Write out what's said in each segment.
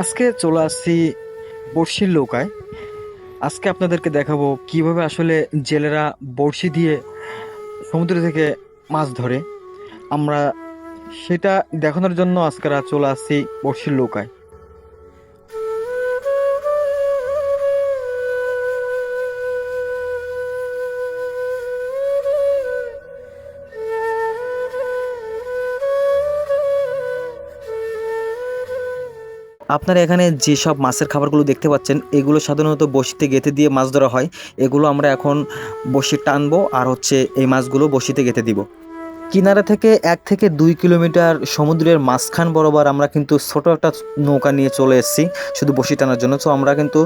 আজকে চলে আসছি বড়শির নৌকায়। আজকে আপনাদেরকে দেখাবো কিভাবে আসলে জেলেরা বড়শি দিয়ে সমুদ্র থেকে মাছ ধরে। আমরা সেটা দেখানোর জন্য আজকে চলে আসছি বড়শির নৌকায়। আপনারা এখানে যেসব মাছের খাবারগুলো দেখতে পাচ্ছেন এগুলো সাধারণত বড়শিতে গেঁথে দিয়ে মাছ ধরা হয়। এগুলো আমরা এখন বড়শি টানবো আর এই মাছগুলো বড়শিতে গেঁথে দিব। কিনারা থেকে 1 থেকে 2 কিলোমিটার সমুদ্রের মাঝখান বরাবর আমরা কিন্তু ছোট একটা নৌকা নিয়ে চলে এসেছি শুধু বড়শি টানার জন্য। তো আমরা কিন্তু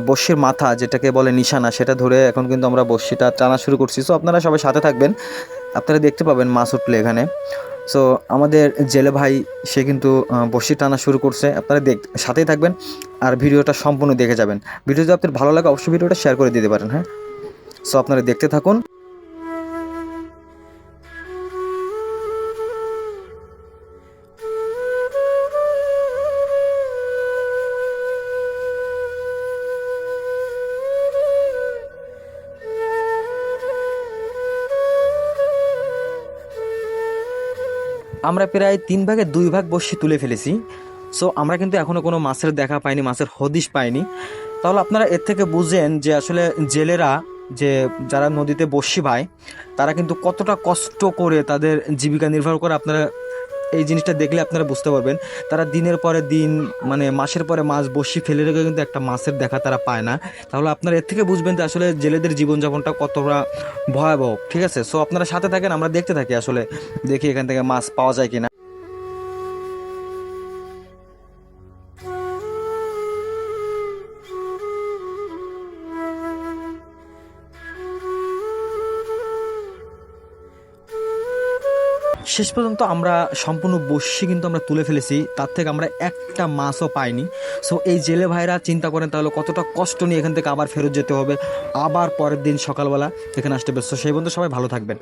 বড়শির মাথা যেটাকে বলে নিশানা সেটা ধরে এখন কিন্তু আমরা বড়শিটা টানা শুরু করছি। তো আপনারা সবাই সাথে থাকবেন, আপনারা দেখতে পাবেন মাছ উঠলে এখানে। সো আমাদের জেলে ভাই সে কিন্তু বড়শি টানা শুরু করছে, আপনারা সাথেই থাকবেন আর ভিডিওটা সম্পূর্ণ দেখে যাবেন। ভিডিও যদি আপনার ভালো লাগে অবশ্যই ভিডিওটা শেয়ার করে দিতে পারেন। হ্যাঁ, সো আপনারা দেখতে থাকুন। আমরা প্রায় 3 ভাগে 2 ভাগ বড়শি তুলে ফেলেছি। সো আমরা কিন্তু এখনও কোনো মাছের দেখা পাইনি, মাছের হদিশ পাইনি। তাহলে আপনারা এর থেকে বুঝেন যে আসলে জেলেরা যে যারা নদীতে বড়শি ভায় তারা কিন্তু কতটা কষ্ট করে তাদের জীবিকা নির্ভর করে। আপনারা এই জিনিসটা দেখলে আপনারা বুঝতে পারবেন। তারা দিনের পরে দিন, মানে মাসের পরে মাস বড়শি ফেলে রেখে কিন্তু একটা মাছের দেখা তারা পায় না। তাহলে আপনারা এর থেকে বুঝবেন যে আসলে জেলেদের জীবনযাপনটা কতটা ভয়াবহ। ঠিক আছে, সো আপনারা সাথে থাকেন, আমরা দেখতে থাকি আসলে দেখি এখান থেকে মাছ পাওয়া যায় কিনা। শেষ পর্যন্ত আমরা সম্পূর্ণ বড়শি কিন্তু আমরা তুলে ফেলেছি, তার থেকে আমরা একটা মাছও পাইনি। সো এই জেলে ভাইরা চিন্তা করেন তাহলে কতটা কষ্ট নিয়ে এখান থেকে আবার ফেরত যেতে হবে, আবার পরের দিন সকালবেলা এখানে আসতে হবে। সো সেই পর্যন্ত সবাই ভালো থাকবেন।